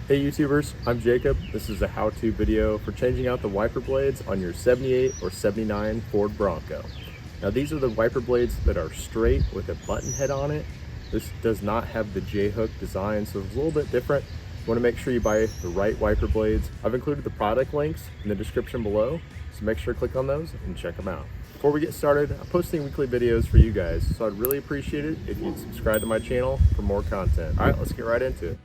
Hey YouTubers, I'm Jacob. This is a how-to video for changing out the wiper blades on your 78 or 79 Ford Bronco. Now these are the wiper blades that are straight with a button head on it. This does not have the J-hook design, so it's a little bit different. You want to make sure you buy the right wiper blades. I've included the product links in the description below, so make sure to click on those and check them out. Before we get started, I'm posting weekly videos for you guys, so I'd really appreciate it if you'd subscribe to my channel for more content. All right, let's get right into it.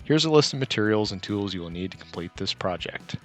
Here's a list of materials and tools you will need to complete this project.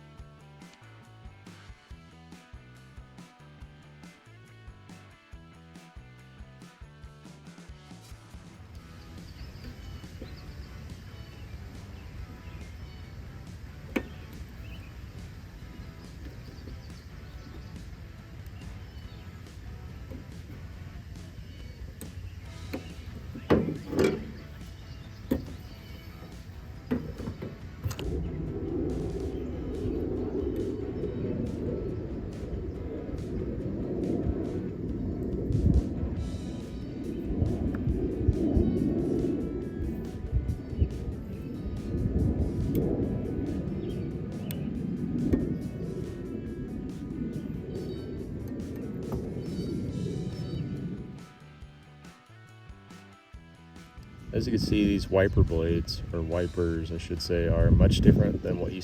As you can see, these wiper blades, or wipers I should say, are much different than what you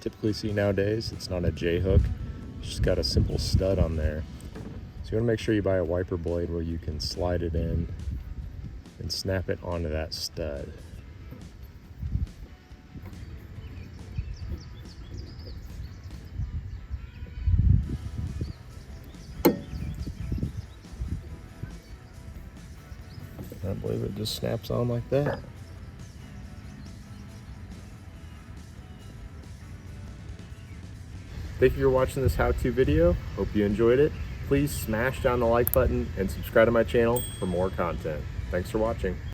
typically see nowadays. It's not a J-hook, it's just got a simple stud on there. So you want to make sure you buy a wiper blade where you can slide it in and snap it onto that stud. I believe it just snaps on like that. Thank you for watching this how-to video. Hope you enjoyed it. Please smash down the like button and subscribe to my channel for more content. Thanks for watching.